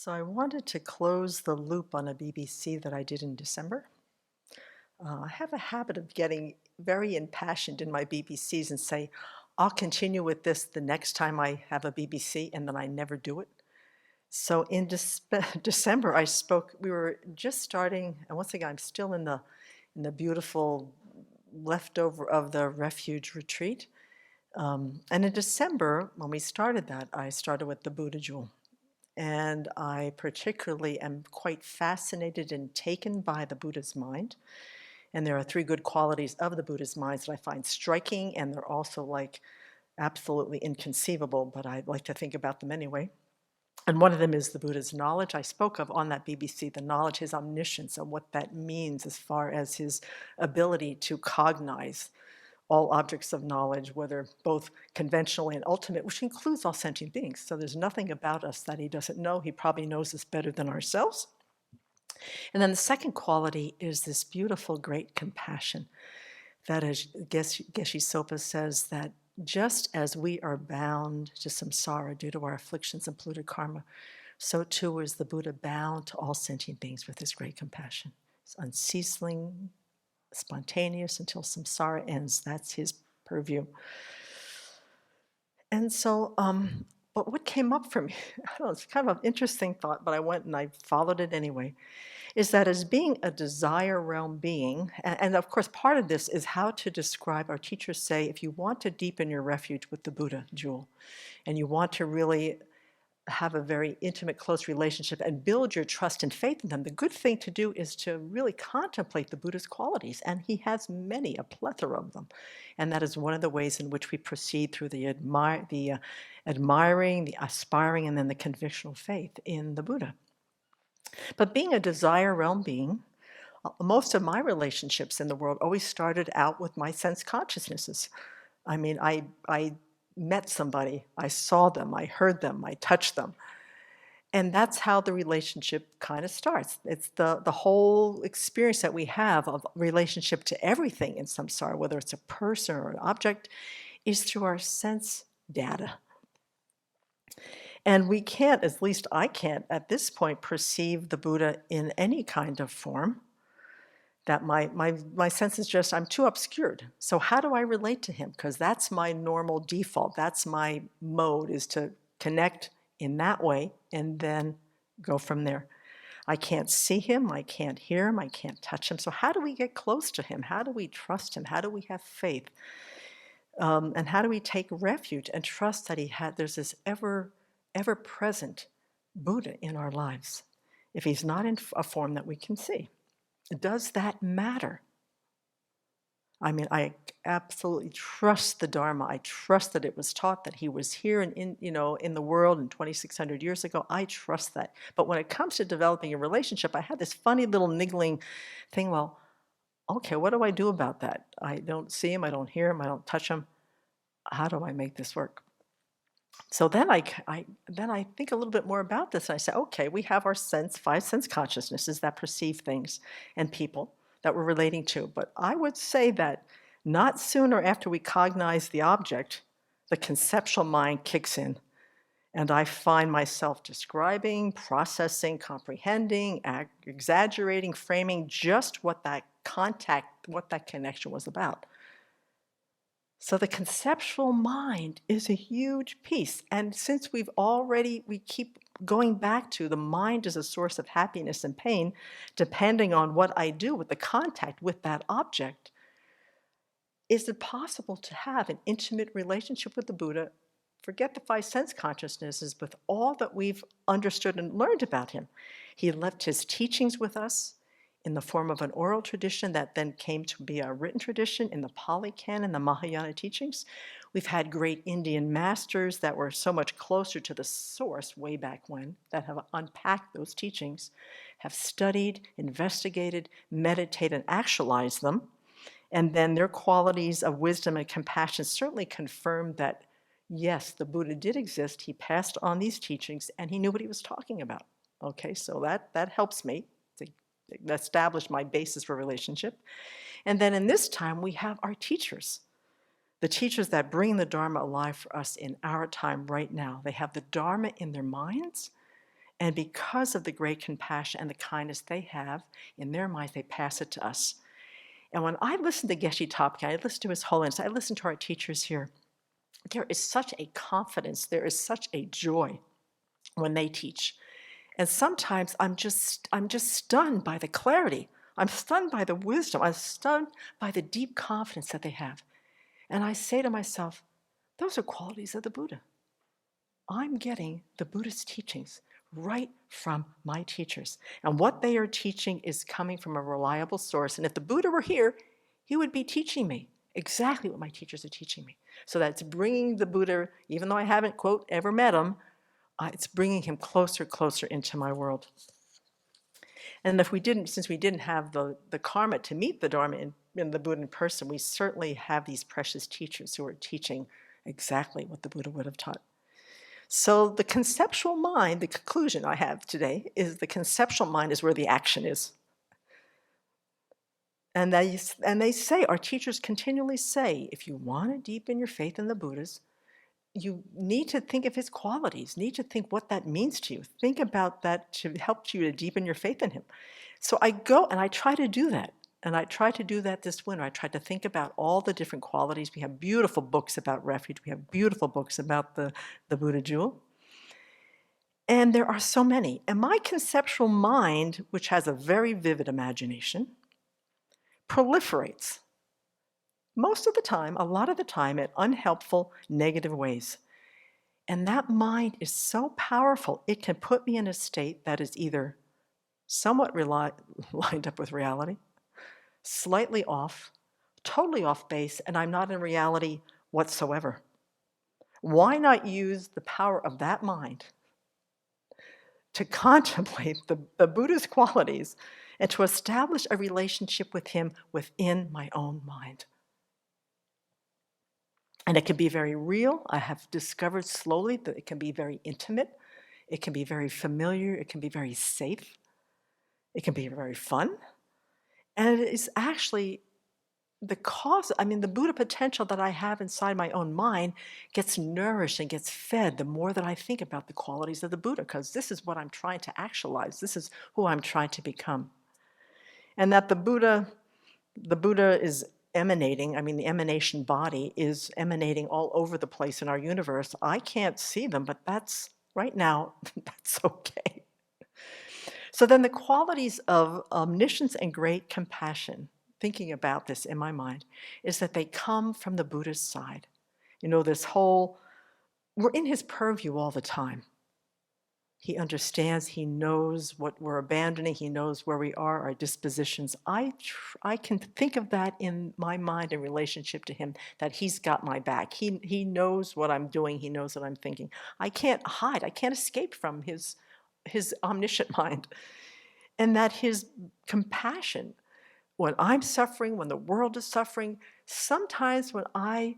So I wanted to close the loop on a BBC that I did in December. I have a habit of getting very impassioned in my BBCs and say, I'll continue with this the next time I have a BBC, and then I never do it. So in December, we were just starting, and once again, I'm still in the beautiful leftover of the refuge retreat. And in December, when we started that, I started with the Buddha Jewel. And I particularly am quite fascinated and taken by the Buddha's mind. And there are three good qualities of the Buddha's mind that I find striking, and they're also like absolutely inconceivable, but I like to think about them anyway. And one of them is the Buddha's knowledge. I spoke of on that BBC the knowledge, his omniscience, and what that means as far as his ability to cognize all objects of knowledge, whether both conventional and ultimate, which includes all sentient beings. So there's nothing about us that he doesn't know. He probably knows us better than ourselves. And then the second quality is this beautiful, great compassion. That is, Geshe Sopa says that just as we are bound to samsara due to our afflictions and polluted karma, so too is the Buddha bound to all sentient beings with his great compassion. It's unceasing, spontaneous until samsara ends. That's his purview. And so, but what came up for me, I don't know, it's kind of an interesting thought, but I went and I followed it anyway, is that as being a desire realm being, and of course part of this is how to describe, our teachers say, if you want to deepen your refuge with the Buddha jewel, and you want to really have a very intimate, close relationship and build your trust and faith in them, the good thing to do is to really contemplate the Buddha's qualities. And he has many, a plethora of them. And that is one of the ways in which we proceed through the admiring, the aspiring, and then the convictional faith in the Buddha. But being a desire realm being, most of my relationships in the world always started out with my sense consciousnesses. I mean, I met somebody, I saw them, I heard them, I touched them. And that's how the relationship kind of starts. It's the whole experience that we have of relationship to everything in samsara, whether it's a person or an object, is through our sense data. And we can't, at least I can't, at this point, perceive the Buddha in any kind of form. That my sense is just, I'm too obscured. So how do I relate to him? Because that's my normal default. That's my mode, is to connect in that way and then go from there. I can't see him. I can't hear him. I can't touch him. So how do we get close to him? How do we trust him? How do we have faith? And how do we take refuge and trust that there's this ever-present Buddha in our lives, if he's not in a form that we can see? Does that matter? I mean, I absolutely trust the Dharma. I trust that it was taught, that he was here in the world in 2,600 years ago. I trust that. But when it comes to developing a relationship, I had this funny little niggling thing. Well, okay, what do I do about that? I don't see him. I don't hear him. I don't touch him. How do I make this work? So then I think a little bit more about this, and I say, okay, we have our five sense consciousnesses that perceive things and people that we're relating to. But I would say that not sooner after we cognize the object, the conceptual mind kicks in, and I find myself describing, processing, comprehending, exaggerating, framing just what that connection was about. So the conceptual mind is a huge piece. And since we keep going back to the mind as a source of happiness and pain, depending on what I do with the contact with that object, is it possible to have an intimate relationship with the Buddha? Forget the five sense consciousnesses, with all that we've understood and learned about him. He left his teachings with us in the form of an oral tradition that then came to be a written tradition in the Pali Canon, the Mahayana teachings. We've had great Indian masters that were so much closer to the source way back when, that have unpacked those teachings, have studied, investigated, meditated, and actualized them. And then their qualities of wisdom and compassion certainly confirmed that, yes, the Buddha did exist. He passed on these teachings, and he knew what he was talking about. Okay, so that helps me to establish my basis for relationship. And then in this time, we have our teachers, the teachers that bring the Dharma alive for us in our time right now. They have the Dharma in their minds, And because of the great compassion and the kindness they have in their minds, they pass it to us. And when I listen to Geshe Topkin, I listen to His Holiness, I listen to our teachers here, there is such a confidence, there is such a joy when they teach. And sometimes I'm just stunned by the clarity. I'm stunned by the wisdom. I'm stunned by the deep confidence that they have. And I say to myself, those are qualities of the Buddha. I'm getting the Buddhist teachings right from my teachers. And what they are teaching is coming from a reliable source. And if the Buddha were here, he would be teaching me exactly what my teachers are teaching me. So that's bringing the Buddha, even though I haven't, quote, ever met him, it's bringing him closer into my world. And if we didn't, since we didn't have the karma to meet the Dharma in the Buddha in person, we certainly have these precious teachers who are teaching exactly what the Buddha would have taught. So the conceptual mind, the conclusion I have today, is the conceptual mind is where the action is. And they say, our teachers continually say, if you want to deepen your faith in the Buddhas, you need to think of his qualities, need to think what that means to you. Think about that to help you to deepen your faith in him. So I go and I try to do that. And I tried to do that this winter. I tried to think about all the different qualities. We have beautiful books about refuge. We have beautiful books about the Buddha jewel. And there are so many. And my conceptual mind, which has a very vivid imagination, proliferates. Most of the time, a lot of the time, in unhelpful, negative ways. And that mind is so powerful, it can put me in a state that is either somewhat lined up with reality, slightly off, totally off base, and I'm not in reality whatsoever. Why not use the power of that mind to contemplate the Buddha's qualities and to establish a relationship with him within my own mind? And it can be very real. I have discovered slowly that it can be very intimate. It can be very familiar. It can be very safe. It can be very fun. And it is actually the cause, the Buddha potential that I have inside my own mind gets nourished and gets fed the more that I think about the qualities of the Buddha, because this is what I'm trying to actualize. This is who I'm trying to become. And that the Buddha is emanating, the emanation body is emanating all over the place in our universe. I can't see them, but that's, right now, that's okay. So then the qualities of omniscience and great compassion, thinking about this in my mind, is that they come from the Buddha's side. This whole, we're in his purview all the time. He understands, he knows what we're abandoning, he knows where we are, our dispositions. I can think of that in my mind in relationship to him, that he's got my back. He knows what I'm doing, he knows what I'm thinking. I can't hide, I can't escape from his omniscient mind. And that his compassion, when I'm suffering, when the world is suffering, sometimes when I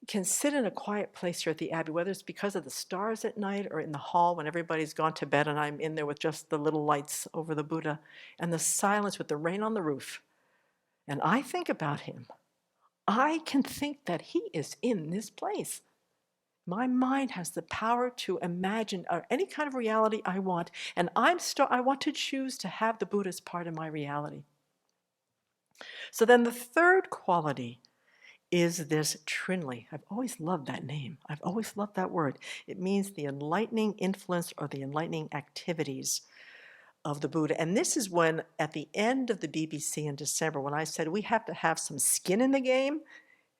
can sit in a quiet place here at the Abbey, whether it's because of the stars at night or in the hall when everybody's gone to bed and I'm in there with just the little lights over the Buddha and the silence with the rain on the roof, and I think about him, I can think that he is in this place. My mind has the power to imagine any kind of reality I want, and I want to choose to have the Buddha as part of my reality. So then the third quality is this Trinly. I've always loved that name. I've always loved that word. It means the enlightening influence or the enlightening activities of the Buddha. And this is when, at the end of the BBC in December, when I said we have to have some skin in the game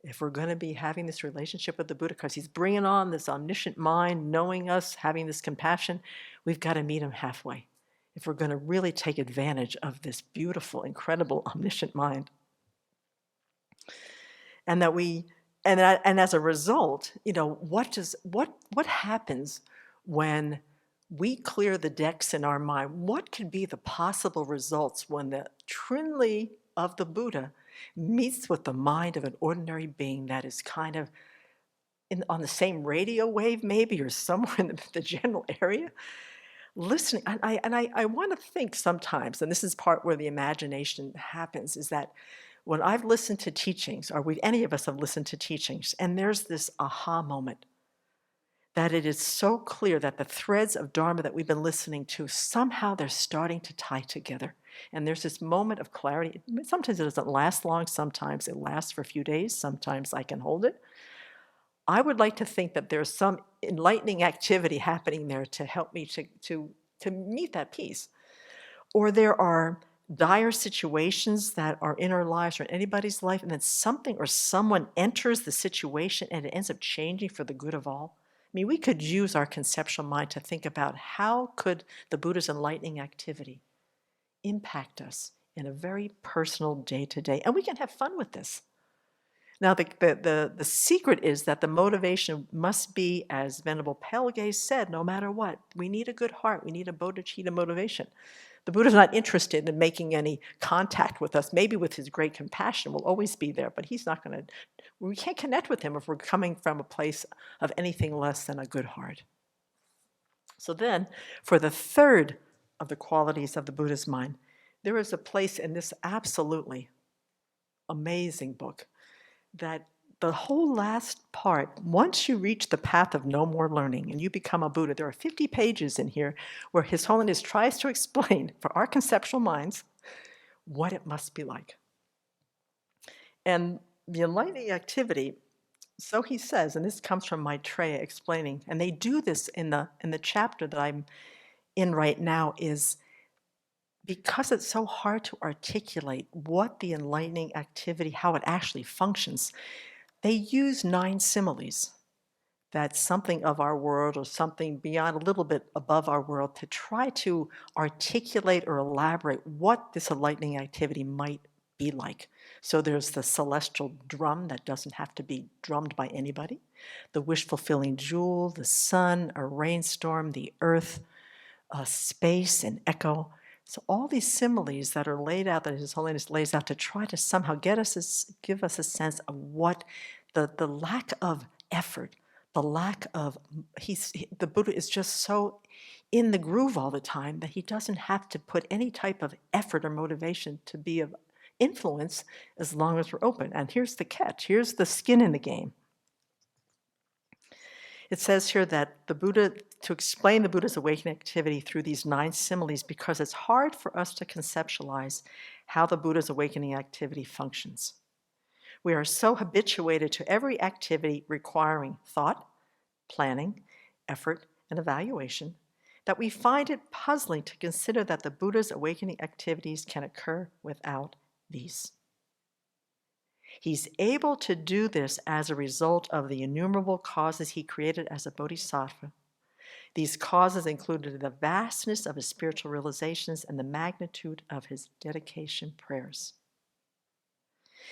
if we're going to be having this relationship with the Buddha, because he's bringing on this omniscient mind, knowing us, having this compassion, we've got to meet him halfway if we're going to really take advantage of this beautiful, incredible, omniscient mind. And as a result, what happens when we clear the decks in our mind? What could be the possible results when the Trinly of the Buddha meets with the mind of an ordinary being that is kind of on the same radio wave, maybe, or somewhere in the general area, listening? And I want to think sometimes, and this is part where the imagination happens, is that when I've listened to teachings, or any of us have listened to teachings, and there's this aha moment, that it is so clear that the threads of Dharma that we've been listening to, somehow they're starting to tie together. And there's this moment of clarity. Sometimes it doesn't last long, sometimes it lasts for a few days, sometimes I can hold it. I would like to think that there's some enlightening activity happening there to help me to meet that peace. Or there are dire situations that are in our lives or in anybody's life, and then something or someone enters the situation and it ends up changing for the good of all. I mean, we could use our conceptual mind to think about how could the Buddha's enlightening activity impact us in a very personal day-to-day, and we can have fun with this. Now, the secret is that the motivation must be, as Venerable Pelge said, no matter what. We need a good heart. We need a bodhicitta motivation. The Buddha's not interested in making any contact with us. Maybe with his great compassion will always be there, but he's not going to, we can't connect with him if we're coming from a place of anything less than a good heart. So then, for the third of the qualities of the Buddha's mind, there is a place in this absolutely amazing book that the whole last part, once you reach the path of no more learning and you become a Buddha, there are 50 pages in here where His Holiness tries to explain for our conceptual minds what it must be like. And the enlightening activity, so he says, and this comes from Maitreya explaining, and they do this in the chapter that I'm in right now, is because it's so hard to articulate what the enlightening activity, how it actually functions, they use 9 similes. That's something of our world or something beyond, a little bit above our world, to try to articulate or elaborate what this enlightening activity might be like. So there's the celestial drum that doesn't have to be drummed by anybody, the wish-fulfilling jewel, the sun, a rainstorm, the earth, space, and echo. So all these similes that are laid out, that His Holiness lays out to try to somehow give us a sense of what the lack of effort, the lack of, the Buddha is just so in the groove all the time that he doesn't have to put any type of effort or motivation to be of influence as long as we're open. And here's the catch, here's the skin in the game. It says here that the Buddha, to explain the Buddha's awakening activity through these 9 similes, because it's hard for us to conceptualize how the Buddha's awakening activity functions. We are so habituated to every activity requiring thought, planning, effort, and evaluation that we find it puzzling to consider that the Buddha's awakening activities can occur without these. He's able to do this as a result of the innumerable causes he created as a bodhisattva. These causes included the vastness of his spiritual realizations and the magnitude of his dedication prayers.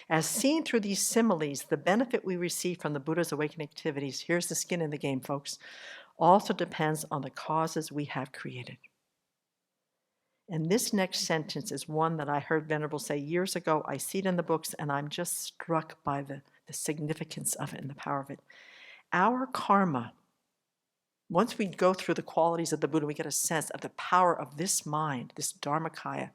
As seen through these similes, the benefit we receive from the Buddha's awakening activities, here's the skin in the game, folks, also depends on the causes we have created. And this next sentence is one that I heard Venerable say years ago. I see it in the books, and I'm just struck by the significance of it and the power of it. Our karma, once we go through the qualities of the Buddha, we get a sense of the power of this mind, this Dharmakaya.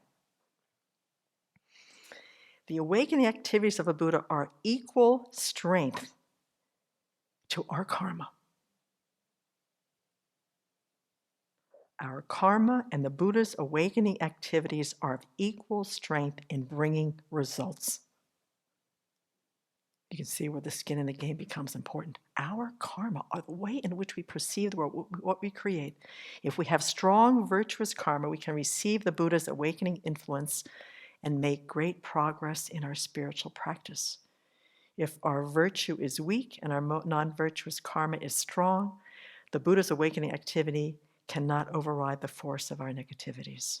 The awakening activities of a Buddha are equal strength to our karma. Our karma and the Buddha's awakening activities are of equal strength in bringing results. You can see where the skin in the game becomes important. Our karma, or the way in which we perceive the world, what we create. If we have strong, virtuous karma, we can receive the Buddha's awakening influence and make great progress in our spiritual practice. If our virtue is weak and our non-virtuous karma is strong, the Buddha's awakening activity cannot override the force of our negativities.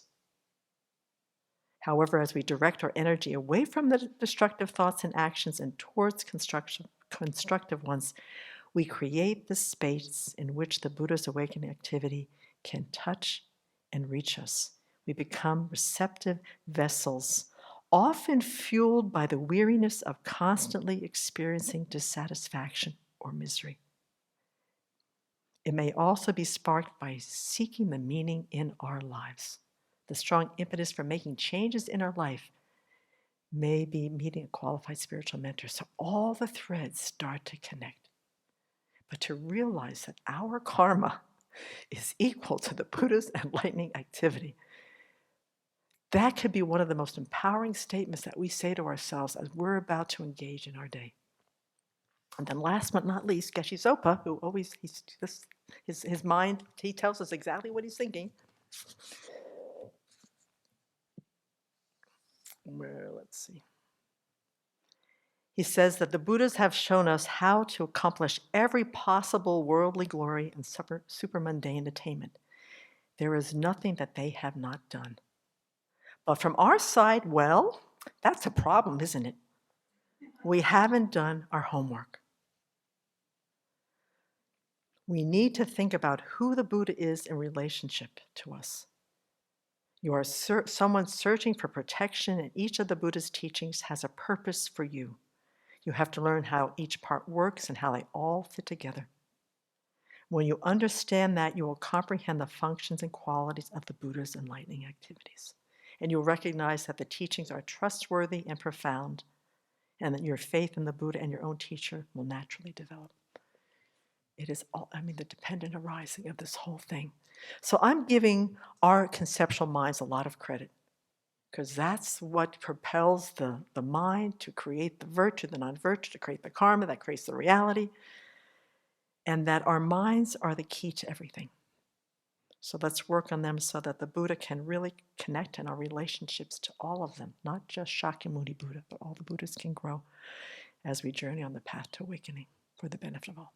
However, as we direct our energy away from the destructive thoughts and actions and towards constructive ones, we create the space in which the Buddha's awakening activity can touch and reach us. We become receptive vessels, often fueled by the weariness of constantly experiencing dissatisfaction or misery. It may also be sparked by seeking the meaning in our lives. The strong impetus for making changes in our life may be meeting a qualified spiritual mentor. So all the threads start to connect. but to realize that our karma is equal to the Buddha's enlightening activity. That could be one of the most empowering statements that we say to ourselves as we're about to engage in our day. And then last but not least, Geshe Zopa, who always, his mind, he tells us exactly what he's thinking. Let's see. He says that the Buddhas have shown us how to accomplish every possible worldly glory and super mundane attainment. There is nothing that they have not done. But from our side, well, that's a problem, isn't it? We haven't done our homework. We need to think about who the Buddha is in relationship to us. You are someone searching for protection, and each of the Buddha's teachings has a purpose for you. You have to learn how each part works and how they all fit together. When you understand that, you will comprehend the functions and qualities of the Buddha's enlightening activities. And you'll recognize that the teachings are trustworthy and profound, and that your faith in the Buddha and your own teacher will naturally develop. It is all, the dependent arising of this whole thing. So I'm giving our conceptual minds a lot of credit, because that's what propels the mind to create the virtue, the non-virtue, to create the karma that creates the reality, and that our minds are the key to everything. So let's work on them so that the Buddha can really connect in our relationships to all of them, not just Shakyamuni Buddha, but all the Buddhas can grow as we journey on the path to awakening for the benefit of all.